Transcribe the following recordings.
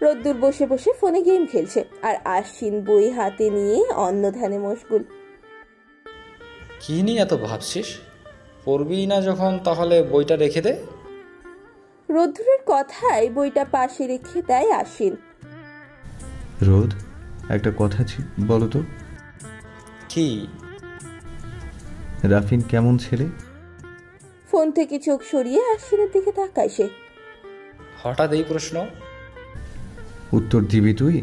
রোদ্দুর বসে বসে ফোনে গেম খেলছে, আর আশ্বিন বই হাতে নিয়ে অন্য ধ্যানে মশগুল। কী নিয়ে এত ভাবছিস? পড়বি না যখন, তাহলে বইটা রেখে দে। রোদ্দুরের কথায় বইটা পাশে রেখে দেয় আশ্বিন। রোদ, একটা কথা বলো তো। কি? রাফিন কেমন ছেলে? ফোন থেকে চোখ সরিয়ে আশ্বিনের দিকে তাকায় সে। হঠাৎ এই প্রশ্ন? উত্তর দিবি তুই?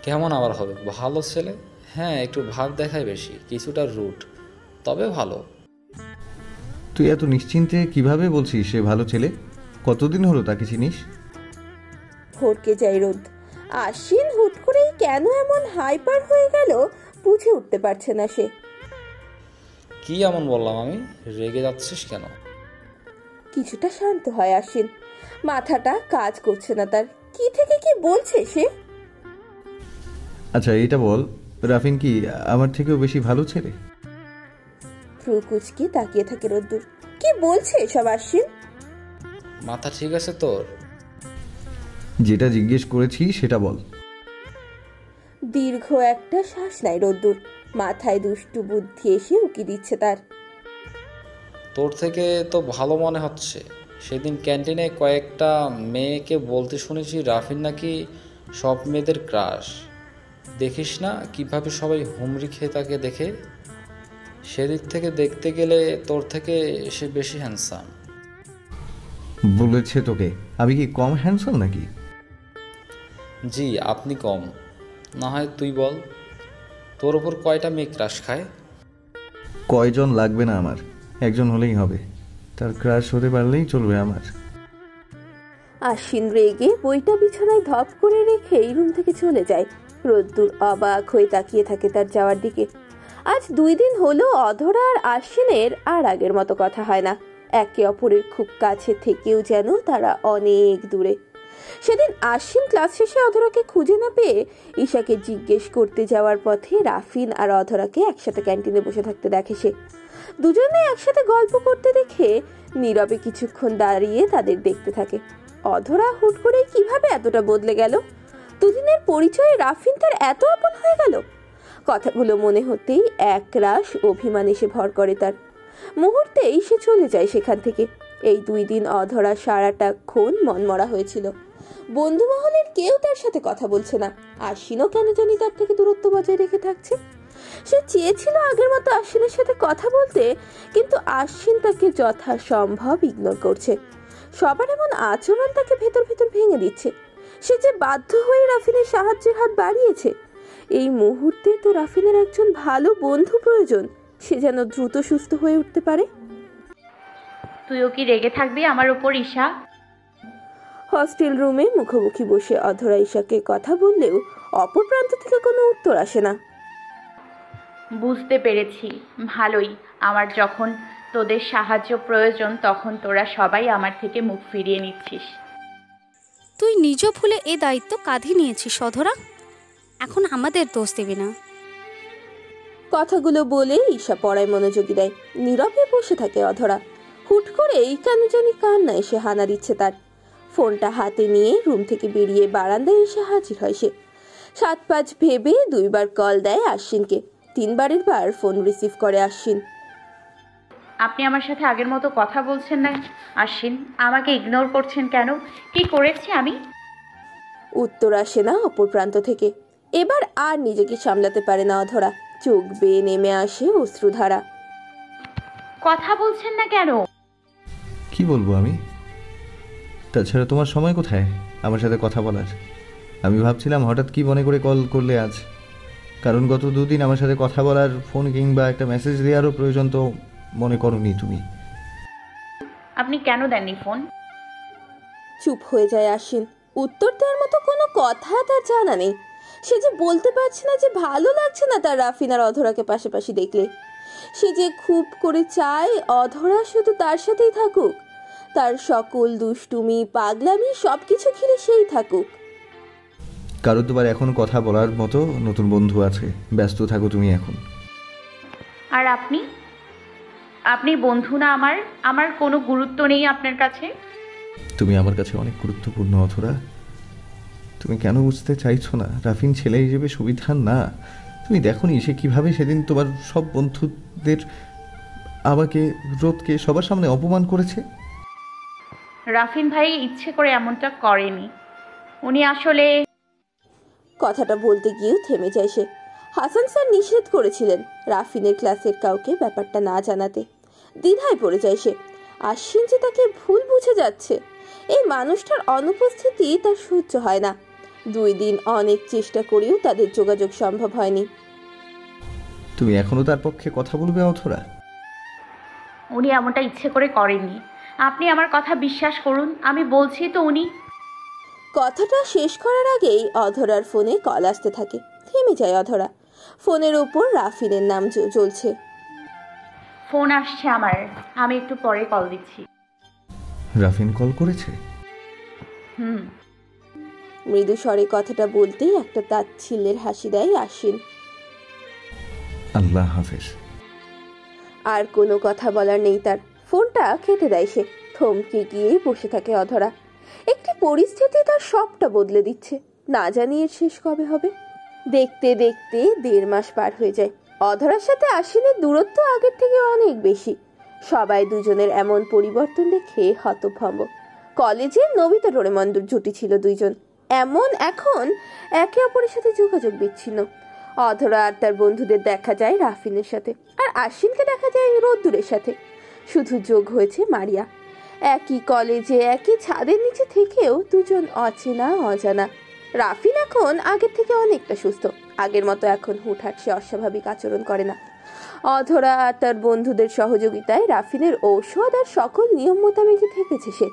কেমন আবার হবে? ভালো ছেলে, হ্যাঁ, একটু ভাব দেখায় বেশি, কিছুটা রুট, তবে ভালো। তুই এত নিশ্চিন্তে কিভাবে বলছিস সে ভালো ছেলে? কতদিন হলো তাকে চিনিস? ভরকে যায় রোদ। আশ্বিন হুট করেই কেন এমন হাইপার হয়ে গেল বুঝে উঠতে পারছে না সে। কি এমন বললাম আমি? রেগে যাচ্ছিস কেন? কিছুটা শান্ত হয় আশ্বিন। মাথাটা কাজ করছে না তার। কি থেকে কি বলছে সে? আচ্ছা এটা বল, রাফিন কি আমার থেকেও বেশি ভালো ছেলে? ভ্রু কুচকে তাকিয়ে থাকে রোদ্দুর। কি বলছে এসব আশ্বিন? মাথা ঠিক আছে তোর? যেটা জিজ্ঞেস করেছি সেটা বল। দীর্ঘ একটা শ্বাস নেয় রোদ্দুর। মাথায় দুষ্টু বুদ্ধি এসে উকি দিচ্ছে তার। তোর থেকে তো ভালো মনে হচ্ছে। সেদিন ক্যান্টিনে কয়েকটা মেয়েকে বলতে শুনেছি রাফিন নাকি সব মেয়েদের ক্রাশ। দেখিস না কিভাবে সবাই হুমড়ি খেয়ে তাকে দেখে? সেদিক থেকে দেখতে গেলে তোর থেকে সে বেশি হ্যান্ডসাম। বলেছে তোকে আমি কি কম হ্যান্ডসাম নাকি? জি, আপনি কম। না হয় তুই বল, তোর ওপর কয়টা মেয়ে ক্রাশ খায়? কয়জন লাগবে না আমার, একজন হলেই হবে। তার ক্রাশ হতে পারলেই চলবে আমার। আশ্বিন রেগে বইটা বিছানায় ধপ করে রেখে এই রুম থেকে চলে যায়। রোদ্দুর অবাক হয়ে তাকিয়ে থাকে তার যাওয়ার দিকে। আজ 2 দিন হলো অধরা আর আশ্বিনের আর আগের মতো কথা হয় না। একে অপরের খুব কাছে থেকেও যেন তারা অনেক দূরে। সেদিন আশ্বিন ক্লাস শেষে অধরাকে খুঁজে না পেয়ে ঈশাকে জিজ্ঞেস করতে যাওয়ার পথে রাফিন আর অধরাকে একসাথে ক্যান্টিনে বসে থাকতে দেখে সে। দুজনে একসাথে গল্প করতে দেখে নীরবে কিছুক্ষণ দাঁড়িয়ে তাদের দেখতে থাকে। অধরা হুট করে কিভাবে এতটা বদলে গেল? 2 দিনের পরিচয়ে রাফিন তার এত আপন হয়ে গেল? কথাগুলো মনে হতেই একরাশ অভিমান এসে ভর করে তার। মুহূর্তেই সে চলে যায় সেখান থেকে। এই 2 দিন অধরা সারাটাক্ষণ মনমরা হয়েছিল। বন্ধু মহলের কেউ তার সাথে কথা বলছে না। আশ্বিনও কেন জানি তার থেকে দূরত্ব বজায় রেখে থাকছে। সে চেয়েছিল আগের মতো আশ্বিনের সাথে কথা বলতে, কিন্তু আশ্বিন তাকে যথাসম্ভব ইগনোর করছে। সবার এমন আচরণ তাকে ভেতর ভেতর ভেঙে দিচ্ছে। সে যে বাধ্য হয়ে রাফিনের সাহায্যের হাত বাড়িয়েছে। এই মুহূর্তে তো রাফিনের একজন ভালো বন্ধু প্রয়োজন, সে যেন দ্রুত সুস্থ হয়ে উঠতে পারে। তুইও কি রেগে থাকবি আমার উপর ঈশা? হস্টেল রুমে মুখোমুখি বসে অধরা ঈশাকে কথা বললেও অপর প্রান্ত থেকে কোনো উত্তর আসে না। বুঝতে পেরেছি, ভালোই। আমার যখন তোদের সাহায্য প্রয়োজন তখন তোরা সবাই আমার থেকে মুখ ফিরিয়ে নিচ্ছিস। তুই নিজ ভুলে এই দায়িত্ব কাঁধে নিয়েছিস অধরা, এখন আমাদের দোষ দেবে না। কথাগুলো বলে ঈশা পড়ায় মনোযোগী দেয়। নীরবে বসে থাকে অধরা। হুট করে এই কেন জানি কান্না এসে হানা দিচ্ছে তার। ফোনটা হাতে নিয়ে রুম থেকে বেরিয়ে বারান্দায় এসে হাজির হয় সে। 7-5 ভেবে 2বার কল দেয় আশ্বিনকে। 3বারের বার ফোন রিসিভ করে আশ্বিন। আপনি আমার সাথে আগের মতো কথা বলছেন না আশ্বিন? আমাকে ইগনোর করছেন কেন? কি করেছি আমি? উত্তর আসে না অপর প্রান্ত থেকে। এবার আর নিজেকে সামলাতে পারে না অধরা। চোখ বেয়ে নেমে আসে অশ্রুধারা। কথা বলছেন না কেন? কি বলবো আমি? তাছাড়া তোমার সময় কোথায় আমার সাথে কথা বলার? আমি ভাবছিলাম হঠাৎ কি মনে করে কল করলে আজ, কারণ গত 2 দিন আমার সাথে কথা বলার ফোন কিংবা একটা মেসেজ দেওয়ারও প্রয়োজন তো মনে করোনি তুমি। আপনি কেন দেননি ফোন? চুপ হয়ে যায় আশ্বিন। উত্তর দেওয়ার মতো কোনো কথা তার জানা নেই। সে যে বলতে পারছে না যে ভালো লাগছে না তার রাফিন আর অধরাকে পাশাপাশি দেখলে। সে যে খুব করে চায় অধরা শুধু তার সাথেই থাকুক, তার সকল দুষ্টুমি পাগলামি সবকিছু ঘিরে সেই থাকুক। কারণ তোমার এখন কথা বলার মতো নতুন বন্ধু আছে, ব্যস্ত থাকো তুমি এখন। আর আপনি? আপনি বন্ধু না আমার? আমার কোনো গুরুত্ব নেই আপনার কাছে? তুমি আমার কাছে অনেক গুরুত্বপূর্ণ অথরা। তুমি কেন বুঝতে চাইছো না? রাফিন ছেলে হিসেবে সুবিধার না। তুমি দেখোনি সে কিভাবে সেদিন তোমার সব বন্ধুদের, আমাকে, রোদকে সবার সামনে অপমান করেছে। রাফিন ভাই ইচ্ছে করে এমনটা করেনি। উনি আসলে... কথাটা বলতে গিয়েও থেমে যায় সে। হাসান স্যার নিষেধ করেছিলেন রাফিনের ক্লাসের কাউকে ব্যাপারটা না জানাতে। দ্বিধায় পড়ে যায় সে। আশ্বিন যে তাকে ভুল বুঝে যাচ্ছে, এই মানুষটার অনুপস্থিতি তার সহ্য হয় না। 2 দিন অনেক চেষ্টা করেও তাদের যোগাযোগ সম্ভব হয়নি। তুমি এখনো তার পক্ষে কথা বলবে অথরা? উনি এমনটা ইচ্ছে করে করেননি। আপনি আমার কথা বিশ্বাস করুন, আমি বলছি তো উনি... কথাটা শেষ করার আগেই অধরার ফোনে কল আসতে থাকে। থেমে যায় অধরা। ফোনের উপর রাফিনের নাম জ্বলছে। ফোন আসছে আমার, আমি একটু পরে কল দিচ্ছি। রাফিন কল করেছে? হুম। মৃদু স্বরে কথাটা বলতেই একটা তাচ্ছিল্যের হাসি দেয় আশ্বিন। আল্লাহ হাফেজ। আর কোনো কথা বলার নেই তার। ফোনটা কেটে দেয় সে। থমকে গিয়ে বসে থাকে অধরা। একটি পরিস্থিতি তার সবটা বদলে দিচ্ছে। না জানি এর শেষ কবে হবে। দেখতে দেখতে 1.5 মাস পার হয়ে যায়। অধরার সাথে আশ্বিনের দূরত্ব আগের থেকে অনেক বেশি। সবাই দুজনের এমন পরিবর্তন দেখে হতভম্ব। কলেজের নবিতা ডোরেমন্ডুর জুটি ছিল 2 জন, এমন এখন একে অপরের সাথে যোগাযোগ বিচ্ছিন্ন। অধরা আর তার বন্ধুদের দেখা যায় রাফিনের সাথে, আর আশ্বিনকে দেখা যায় রোদ্দুরের সাথে। শুধু যোগ হয়েছে মারিয়া। একই কলেজে একই ছাদের নিচে থেকেও 2 জন অচেনা অজানা। রাফিন এখন আগের থেকে অনেকটা সুস্থ। আগের মতো এখন হুটহাট সে অস্বাভাবিক আচরণ করে না। অধরা আর তার বন্ধুদের সহযোগিতায় রাফিনের ঔষধ আর সকল নিয়ম মোতাবেকই থেকেছে সে।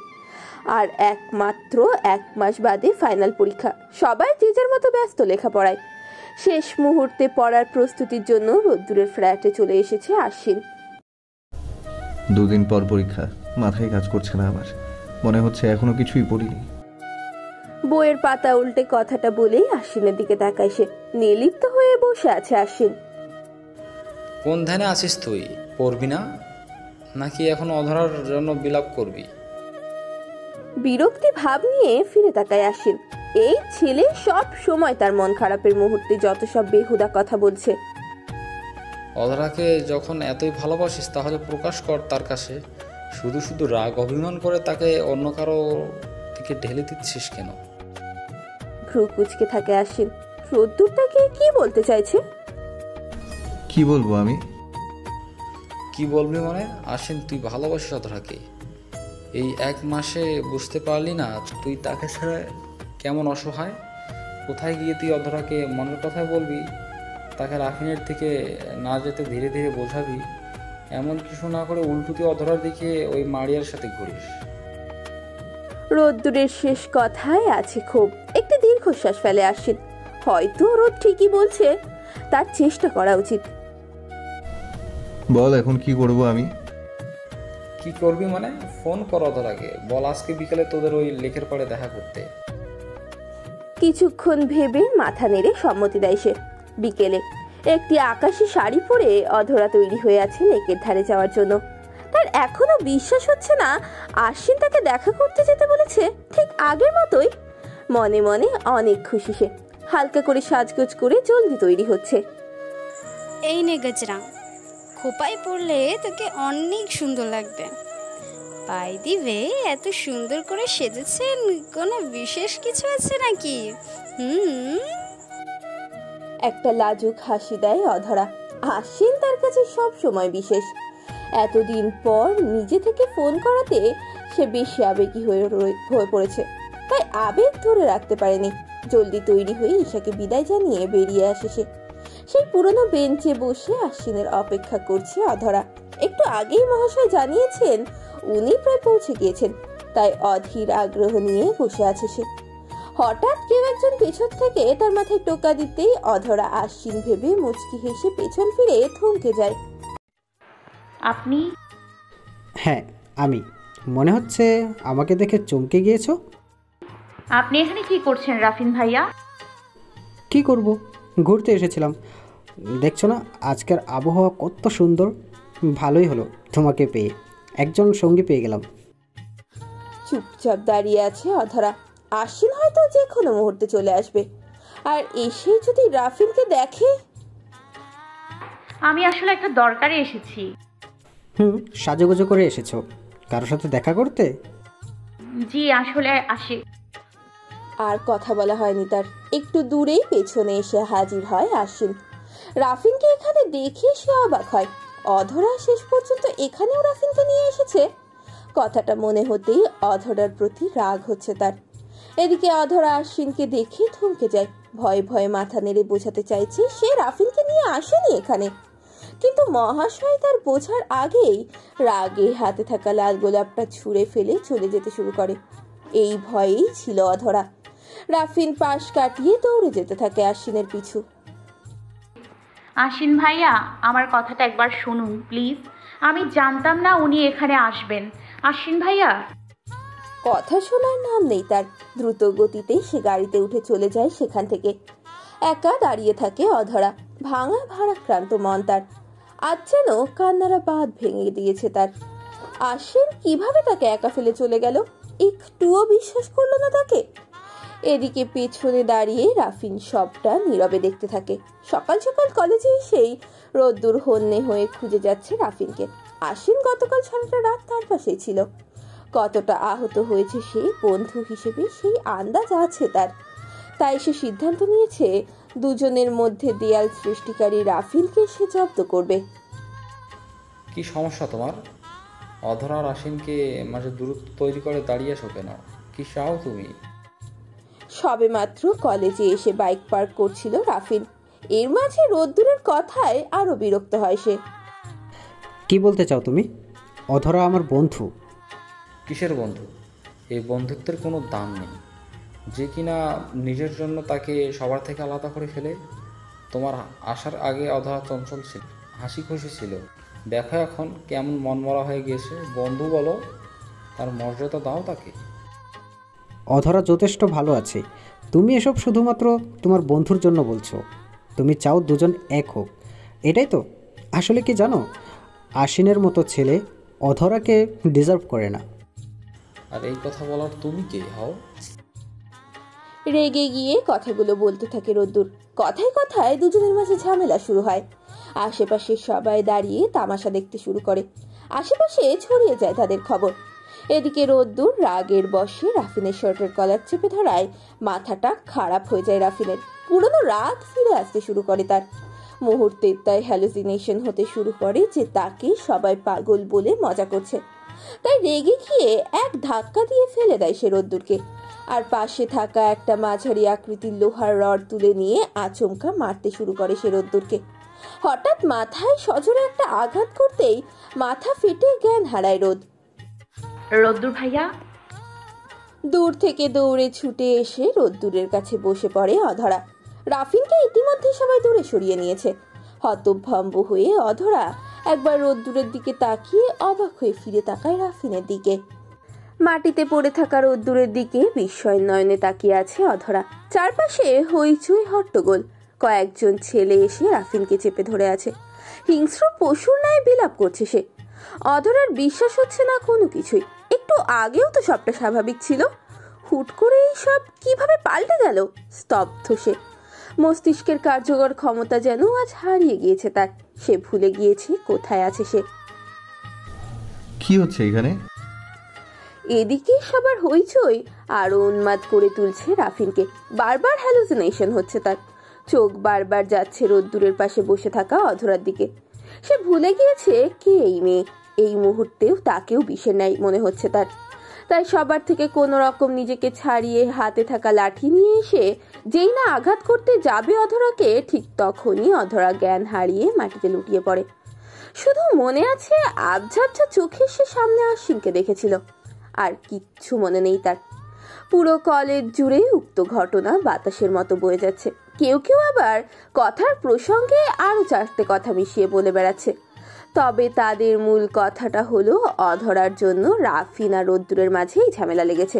আর একমাত্র 1 মাস বাদে ফাইনাল পরীক্ষা। সবাই যে যার মতো ব্যস্ত লেখাপড়ায়। শেষ মুহূর্তে পড়ার প্রস্তুতির জন্য রোদ্দুরের ফ্ল্যাটে চলে এসেছে আশ্বিন। 2 দিন পর পরীক্ষা। মাথায় কাজ করছে না আমার। মনে হচ্ছে এখনো কিছুই পড়িনি। বইয়ের পাতা উল্টে কথাটা বলেই আশ্বিনের দিকে তাকায় সে। নির্লিপ্ত হয়ে বসে আছে আশ্বিন। কোন ধ্যানে আছিস তুই? পড়বি না নাকি এখন অধরার জন্য বিলাপ করবি? বিরক্তি ভাব নিয়ে ফিরে তাকায় আশ্বিন। এই ছেলে সব সময় তার মন খারাপের মুহূর্তে যত সব বেহুদা কথা বলছে। অধরাকে যখন এতই ভালোবাসিস তাহলে প্রকাশ কর তার কাছে। শুধু শুধু রাগ অভিমান করে তাকে অন্য কারো দিকে ঢেলে দিচ্ছিস কেন? ভ্রু কুচকে থাকে আশ্বিন। রোদ্দুর তাকে কি বলতে চাইছে? কি বলবো আমি? কি বলবি মানে? আশ্বিন, তুই ভালোবাসিস অধরাকে। এই 1 মাসে বুঝতে পারলি না তুই তাকে ছেড়ে কেমন অসহায়? কোথায় গিয়ে তুই অধরাকে মনের কথা বলবি, তাকে রাফিনের থেকে না যেতে ধীরে ধীরে বোঝাবি। এমন কিছু না করে উল্টো তুই অধরার দিকে ওই মারিয়ার সাথে ঘুরিস। রোদ্দুরের শেষ কথায় আছে ক্ষোভ। একটি দীর্ঘশ্বাস ফেলে আশ্বিন। হয়তো রোদ ঠিকই বলছে, তার চেষ্টা করা উচিত। বল এখন কি করব আমি? কি করবি মানে? ফোন কর অধরাকে, বল আজকে বিকেলে তোদের ওই লেকের পাড়ে দেখা করতে। কিছুক্ষণ ভেবে মাথা নেড়ে সম্মতি দেয় সে। বিকেলে একটি আকাশি শাড়ি পরে অধরা তৈরি হয়ে আছে লেকের ধারে যাওয়ার জন্য। তার এখনো বিশ্বাস হচ্ছে না আশ্বিন তাকে দেখা করতে যেতে বলেছে ঠিক আগের মতোই। মনে মনে অনেক খুশি সে। হালকা করে সাজগোজ করে জলদি তৈরি হচ্ছে। এই নে গজরা, খোপায় পড়লে তোকে অনেক সুন্দর লাগবে। বাই দি ওয়ে, এত সুন্দর করে সেজেছেন, কোনো বিশেষ কিছু আছে নাকি? একটা লাজুক হাসি দেয় অধরা। আশ্বিন তার কাছে সব সময় বিশেষ। এতদিন পর নিজে থেকে ফোন করাতে সে বেশি আবেগী হয়ে পড়েছে। তাই আবেগ ধরে রাখতে পারেনি। জলদি তৈরি হয়ে ঈশাকে বিদায় জানিয়ে বেরিয়ে আসে সে। সেই পুরনো বেঞ্চে বসে আশ্বিনের অপেক্ষা করছে অধরা। একটু আগেই মহাশয় জানিয়েছেন উনি প্রায় পৌঁছে গিয়েছেন, তাই অধীর আগ্রহ নিয়ে বসে আছে সে। হঠাৎ কেউ একজন পেছন থেকে তার মাথায় টোকা দিতেই অধরা আশ্বিন ভেবে মুচকি হেসে পেছন ফিরে থমকে যায়। আপনি? হ্যাঁ আমি। মনে হচ্ছে আমাকে দেখে চমকে গিয়েছো। আপনি এখানে কি করছেন রাফিন ভাইয়া? কি করব, ঘুরতে এসেছিলাম। দেখছো না আজকের আবহাওয়া কত সুন্দর। ভালোই হলো তোমাকে পেয়ে, একজন সঙ্গী পেয়ে গেলাম। চুপচাপ দাঁড়িয়ে আছে অধরা। আশ্বিন হয়তো যে কোনো মুহূর্তে চলে আসবে, আর এসে যদি রাফিনকে দেখে। আমি আসলে একটা দরকারে এসেছি। সাজুগুজু করে এসেছো কারোর সাথে দেখা করতে? জি আসলে আসি। আর কথা বলা হয়নি তার। একটু দূরেই পেছনে এসে হাজির হয় আশ্বিন। রাফিনকে এখানে দেখে সে অবাক হয়। অধরা শেষ পর্যন্ত এখানেও রাফিনকে নিয়ে এসেছে। কথাটা মনে হতেই অধরার প্রতি রাগ হচ্ছে তার। এদিকে অধরা আশ্বিনকে দেখে থমকে যায়। ভয়ে ভয়ে মাথা নেড়ে বোঝাতে চাইছে সে রাফিনকে নিয়ে আসেনি এখানে, কিন্তু মহাশয় তার বোঝার আগেই রাগে হাতে থাকা লাল গোলাপটা ছুঁড়ে ফেলে চলে যেতে শুরু করে। এই ভয়েই ছিল অধরা। রাফিন পাশ কাটিয়ে দৌড়ে যেতে থাকে আশ্বিনের পিছু। আশ্বিন ভাইয়া, আমার কথাটা একবার শুনুন প্লিজ। আমি জানতাম না উনি এখানে আসবেন। আশ্বিন ভাইয়া। কথা শোনার নাম নেই তার। দ্রুত গতিতে সে গাড়িতে উঠে চলে যায় সেখান থেকে। একা দাঁড়িয়ে থাকে অধরা। ভাঙা ভারাক্রান্ত মন তার। আজ যেন কান্নারা বাঁধ ভেঙে দিয়েছে তার। আশ্বিন কিভাবে তাকে একা ফেলে চলে গেল? একটুও বিশ্বাস করলো না তাকে। এদিকে পেছনে দাঁড়িয়ে রাফিন সবটা নীরবে দেখতে থাকে। সকাল সকাল কলেজে এসেই রোদ্দুর হন্যে হয়ে খুঁজে যাচ্ছে রাফিনকে। আশ্বিন গতকাল সারাটা রাত তার পাশেই ছিল। কতটা আহত হয়েছে সে বন্ধু হিসেবে সেই আন্দাজ আছে তার। তাই সে সিদ্ধান্ত নিয়েছে দুজনের মধ্যে দেয়াল সৃষ্টিকারী রাফিনকে সে জব্দ করবে। কি সমস্যা তোমার? অধরা আর আশ্বিনকে মাঝে দূরত্ব তৈরি করে দাঁড়িয়ে আছো কেন? কি চাও তুমি? সবে মাত্র কলেজে এসে বাইক পার্ক করছিল রাফিন। এর মাঝে রোদ্দুরের কথায় আরো বিরক্ত হয় সে। কি বলতে চাও তুমি? অধরা আমার বন্ধু। কিসের বন্ধু? এই বন্ধুত্বের কোনো দাম নেই, যে কিনা নিজের জন্য তাকে সবার থেকে আলাদা করে ফেলে। তোমার আসার আগে অধরা চঞ্চল ছিল, হাসি খুশি ছিল। দেখো এখন কেমন মনমরা হয়ে গিয়েছে। বন্ধু বলো, তার মর্যাদা দাও তাকে। অধরা যথেষ্ট ভালো আছে, তুমি এসব শুধুমাত্র তোমার বন্ধুর জন্য বলছো। তুমি চাও দুজন এক হোক, এটাই তো? আসলে কি জানো, আশ্বিনের মতো ছেলে অধরাকে ডিজার্ভ করে না। আর এই কথা বলার তুমি কে হও? রেগে গিয়ে কথাগুলো বলতে থাকে রোদ্দুর। কথায় কথায় দুজনের মাঝে ঝামেলা শুরু হয়। আশেপাশে সবাই দাঁড়িয়ে তামাশা দেখতে শুরু করে। আশেপাশে ছড়িয়ে যায় তাদের খবর। এদিকে রোদ্দুর রাগের বশে রাফিনের শার্টের কলার চেপে ধরায় মাথাটা খারাপ হয়ে যায় রাফিনের। পুরনো রাগ ফিরে আসতে শুরু করে তার। মুহূর্তে তাই হ্যালুসিনেশন হতে শুরু করে যে তাকে সবাই পাগল বলে মজা করছে। তাই রেগে গিয়ে এক ধাক্কা দিয়ে ফেলে দেয় সে রোদ্দুরকে। আর পাশে থাকা একটা মাঝারি আকৃতির লোহার রড তুলে নিয়ে আচমকা মারতে শুরু করে সে রোদ্দুরকে। হঠাৎ মাথায় সজোরে একটা আঘাত করতেই মাথা ফেটে জ্ঞান হারায় রোদ্দুর ভাইয়া। দূর থেকে দৌড়ে ছুটে এসে রোদ্দুরের কাছে বসে পড়ে অধরা। রাফিনকে ইতিমধ্যে সবাই দূরে সরিয়ে নিয়েছে। হতভম্ব হয়ে অধরা একবার রোদ্দুরের দিকে তাকিয়ে অবাক হয়ে ফিরে তাকায় রাফিনের দিকে। মাটিতে পড়ে থাকা রোদ্দুরের দিকে বিস্ময় নয়নে তাকিয়ে আছে অধরা। চারপাশে হইচই হট্টগোল। কয়েকজন ছেলে এসে রাফিনকে চেপে ধরে আছে। হিংস্র পশুর ন্যায় বিলাপ করছে সে। অধরার বিশ্বাস হচ্ছে না কোনো কিছুই। একটু আগেও তো সবটা স্বাভাবিক ছিল, হুট করে সব কিভাবে পাল্টে গেল? স্তব্ধ সে। মস্তিষ্কের কার্যকর ক্ষমতা যেন আজ হারিয়ে গিয়েছে তার। সে ভুলে গিয়েছে কোথায় আছে সে। কি হচ্ছে এখানে? এদিকে সবার হইচই আরো উন্মাদ করে তুলছে রাফিনকে। বারবার হ্যালুসিনেশন হচ্ছে তার। চোখ বারবার যাচ্ছে রোদ্দুরের পাশে বসে থাকা অধরার দিকে। সে ভুলে গিয়েছে কে এই মেয়ে। এই মুহূর্তেও তাকেও বিষের ন্যায় মনে হচ্ছে তার। তাই সবার থেকে কোনো রকম নিজেকে ছাড়িয়ে হাতে থাকা লাঠি নিয়ে এসে যেই না আঘাত করতে যাবে অধরাকে, ঠিক তখনই অধরা জ্ঞান হারিয়ে মাটিতে লুটিয়ে পড়ে। শুধু মনে আছে আবঝাবঝা চোখে সে সামনে আশ্বিনকে দেখেছিল, আর কিচ্ছু মনে নেই তার। পুরো কলেজ জুড়ে উক্ত ঘটনা বাতাসের মতো বয়ে যাচ্ছে। কেউ কেউ আবার কথার প্রসঙ্গে আরো চারটে কথা মিশিয়ে বলে বেড়াচ্ছে। তবে তাদের মূল কথাটা হলো অধরার জন্য রাফিন আর রোদ্দুরের মাঝেই ঝামেলা লেগেছে।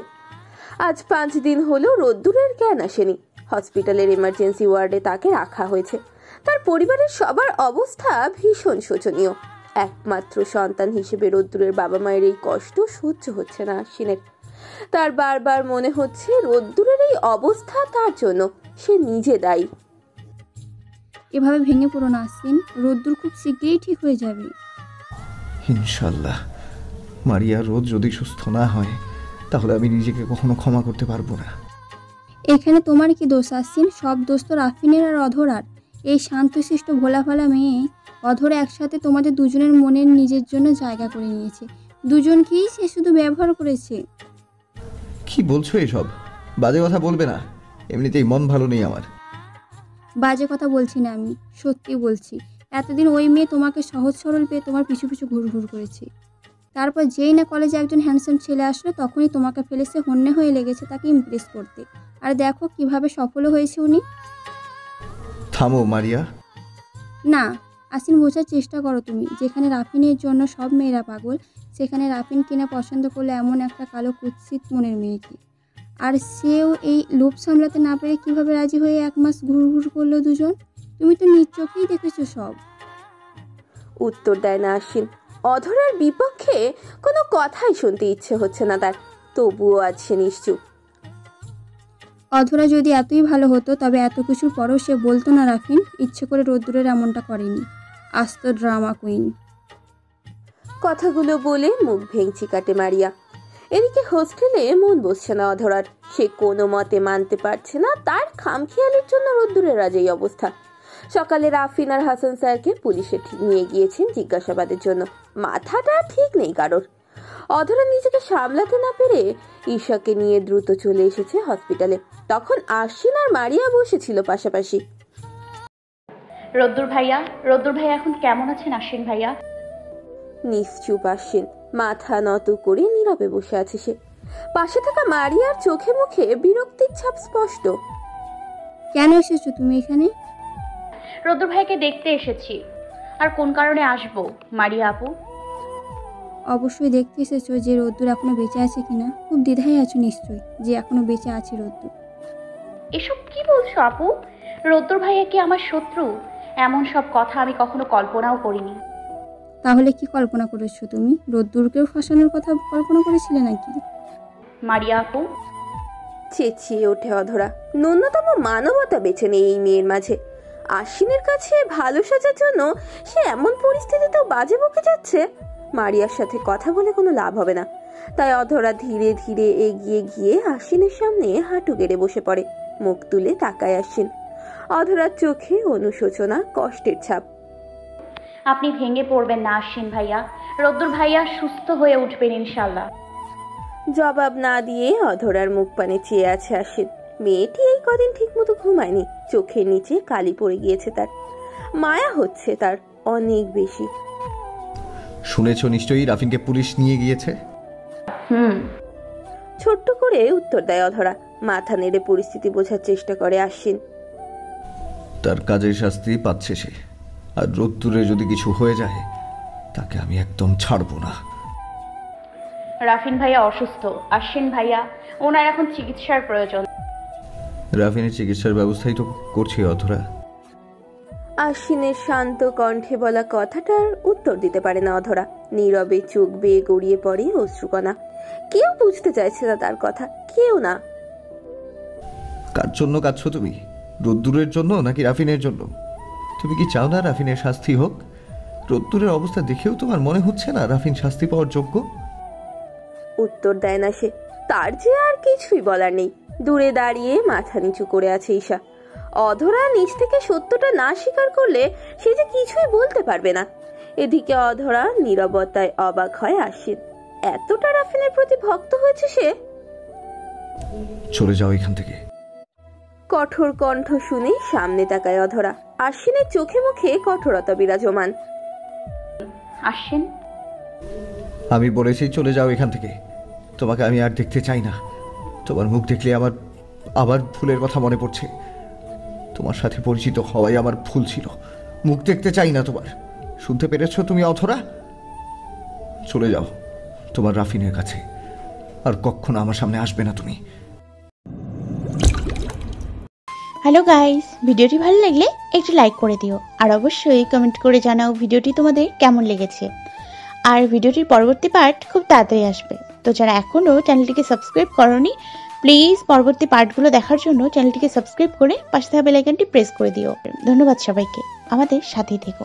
আজ 5 দিন হলো রোদ্দুরের জ্ঞান আসেনি। হসপিটালের এমার্জেন্সি ওয়ার্ডে তাকে রাখা হয়েছে। তার পরিবারের সবার অবস্থা ভীষণ শোচনীয়। একমাত্র সন্তান হিসেবে রোদ্দুরের বাবা মায়ের এই কষ্ট সহ্য হচ্ছে না আশ্বিনের। তার বারবার মনে হচ্ছে রোদ্দুরের এই অবস্থা তার জন্য, সে নিজে দায়ী। এভাবে ভেঙে পড়ো না আশ্বিন, রোদ্দুর খুব শীঘ্রই ঠিক হয়ে যাবে। ইনশাল্লাহ। মারিয়া রোজ যদি সুস্থ না হয় তাহলে আমি নিজেকে কখনো ক্ষমা করতে পারবো না। এখানে তোমার কি দোষ আশ্বিন? সব দোষ তো রাফিনের আর অধরার। এই শান্তশিষ্ট ভোলাভালা মেয়ে অধরা একসাথে তোমাদের দুজনের মনের নিজের জন্য জায়গা করে নিয়েছে। দুজনকেই সে শুধু ব্যবহার করেছে। কি বলছো এসব? বাজে কথা বলবে না, এমনিতেই মন ভালো নেই আমার। বাজে কথা বলছি না, আমি সত্যি বলছি। এতদিন ওই মেয়ে তোমাকে সহজ সরল পেয়ে তোমার পিছু পিছু ঘুরঘুর করেছে। তারপর যেই না কলেজে একজন হ্যান্ডসাম ছেলে আসলো তখনই তোমাকে ফেলে সে হন্যে হয়ে লেগেছে তাকে ইমপ্রেস করতে। আর দেখো কিভাবে সফলও হয়েছে উনি। থামো মারিয়া। না আশ্বিন, বোঝার চেষ্টা করো তুমি। যেখানে রাফিনের জন্য সব মেয়েরা পাগল, সেখানে রাফিন কিনা পছন্দ করলো এমন একটা কালো কুৎসিত মনের মেয়েকে। আর সেও এই লোভ সামলাতে না পেরে কিভাবে রাজি হয়ে 1 মাস ঘুরঘুর করলো দুজন। তুমি তো নিজ চোখেই দেখেছো সব। উত্তর দেয় না আশ্বিন। অধরার বিপক্ষে কোনো কথাই শুনতে ইচ্ছে হচ্ছে না তার, তবুও আজ সে নিশ্চুপ। অধরা যদি এতই ভালো হতো তবে এত কিছুর পরও সে বলতো না রাফিন ইচ্ছে করে রোদ্দুরের এমনটা করেনি। আস্ত ড্রামা কুইন। কথাগুলো বলে মুখ ভেঙচি কাটে মারিয়া। এদিকে হোস্টেলে মন বসছে না অধরার। সে কোনো মতে মানতে পারছে না তার খামখেয়ালির জন্য রোদ্দুরের আজ এই অবস্থা। সকালে রাফিন আর হাসান স্যারকে পুলিশে নিয়ে গিয়েছেন জিজ্ঞাসাবাদের জন্য। মাথাটা ঠিক নেই কারোর। অধরা নিজেকে সামলাতে না পেরে ঈশাকে নিয়ে দ্রুত চলে এসেছে হসপিটালে। তখন আশ্বিন আর মারিয়া বসেছিল পাশাপাশি। রোদ্দুর ভাইয়া এখন কেমন আছেন আশ্বিন ভাইয়া? নিশ্চুপ আশ্বিন, মাথা নত করে নীরবে বসে আছে সে। পাশে থাকা মারিয়ার চোখে মুখে বিরক্তির ছাপ স্পষ্ট। কেন এসেছো তুমি এখানে? রোদ্দুর ভাইকে দেখতে এসেছি। আর কোন কারণে আসবো মারিয়া আপু? অবশ্যই দেখতে এসেছো যে রোদ্দুর এখনো বেঁচে আছে কিনা। খুব দ্বিধায় আছো নিশ্চয়ই যে এখনো বেঁচে আছে রোদ্দুর। এসব কি বলছো আপু? রোদ্দুর ভাইয়া কি আমার শত্রু? এমন সব কথা আমি কখনো কল্পনাও করিনি। তাহলে কি কল্পনা করেছো তুমি? রোদ্দুরকেও ফাঁসানোর কথা কল্পনা করেছিলে নাকি? মারিয়া আপু, চেঁচিয়ে ওঠে অধরা। ন্যূনতম মানবতা বেছে নেই এই মেয়ের মাঝে। আশ্বিনের কাছে ভালো সাজার জন্য সে এমন পরিস্থিতিতেও বাজে বকে যাচ্ছে। মারিয়ার সাথে কথা বলে কোনো লাভ হবে না, তাই অধরা ধীরে ধীরে এগিয়ে গিয়ে আশ্বিনের সামনে হাঁটু গেড়ে বসে পড়ে। মুখ তুলে তাকায় আশ্বিন। অধরার চোখে অনুশোচনা, কষ্টের ছাপ। আপনি ভেঙে পড়বেন না আশ্বিন ভাইয়া। রোদ্দুর ভাইয়া সুস্থ হয়ে উঠবেন ইনশাল্লাহ। জবাব না দিয়ে অধরার মুখ পানে চেয়ে আছে আশ্বিন। মেয়েটি এই কদিন ঠিক মতো ঘুমায়নি, চোখের নিচে কালি পড়ে গিয়েছে তার। মায়া হচ্ছে তার অনেক বেশি। শুনেছো নিশ্চয়ই রাফিনকে পুলিশ নিয়ে গিয়েছে। ছোট্ট করে উত্তর দেয় অধরা। মাথা নেড়ে পরিস্থিতি বোঝার চেষ্টা করে আশ্বিন। তার কাজের শাস্তি পাচ্ছে সে, আর রোদ্দুরে যদি কিছু হয়ে যায় তাকে আমি একদম ছাড়বো না। রাফিন ভাইয়া অসুস্থ আশ্বিন ভাইয়া, ওনার এখন চিকিৎসার প্রয়োজন। রাফিনের চিকিৎসার ব্যবস্থাই তো করছি অধরা। আশ্বিনের শান্ত কণ্ঠে বলা কথাটার উত্তর দিতে পারে না অধরা। নীরবে চোখ বেয়ে গড়িয়ে পড়ে অশ্রুকণা। কেউ বুঝতে চাইছে না তার কথা, কেউ না। কার জন্য কাঁদছো তুমি? রোদ্দুরের জন্য নাকি রাফিনের জন্য? তুমি কি চাও না রাফিনের শাস্তি হোক? রোদ্দুরের অবস্থা দেখেও তোমার মনে হচ্ছে না রাফিন শাস্তি পাওয়ার যোগ্য? উত্তর দেয় না সে। তার যে আর কিছুই বলার নেই। দূরে দাঁড়িয়ে মাথা নিচু করে আছে ঈশা। অধরা নিজ থেকে সত্যটা না স্বীকার করলে সে যে কিছুই বলতে পারবে না। এদিকে অধরা নীরবতায় অবাক হয় আশ্বিন। এতটা রাফিনের প্রতি ভক্ত হয়েছে সে। চলে যাও এখান থেকে। কঠোর কণ্ঠ শুনে সামনে তাকায় অধরা। আশ্বিনের চোখে মুখে কঠোরতা বিরাজমান। আশ্বিন, আমি বলেছি চলে যাও এখান থেকে। তোমাকে আমি আর দেখতে চাই না। তোমার মুখ দেখলে আমার আবার ভুলের কথা মনে পড়ছে। তোমার সাথে পরিচিত হওয়াই আমার ভুল ছিল। মুখ দেখতে চাই না তোমার। শুনতে পেরেছো তুমি অধরা? চলে যাও তোমার রাফিনের কাছে। আর কখনো আমার সামনে আসবে না তুমি। হ্যালো গাইস, ভিডিওটি ভালো লাগলে একটু লাইক করে দিও আর অবশ্যই কমেন্ট করে জানাও ভিডিওটি তোমাদের কেমন লেগেছে। আর ভিডিওটির পরবর্তী পার্ট খুব তাড়াতাড়ি আসবে, তো যারা এখনও চ্যানেলটিকে সাবস্ক্রাইব করোনি প্লিজ পরবর্তী পার্টগুলো দেখার জন্য চ্যানেলটিকে সাবস্ক্রাইব করে পাশে থাকা বেল আইকনটি প্রেস করে দিও। ধন্যবাদ সবাইকে, আমাদের সাথেই থেকো।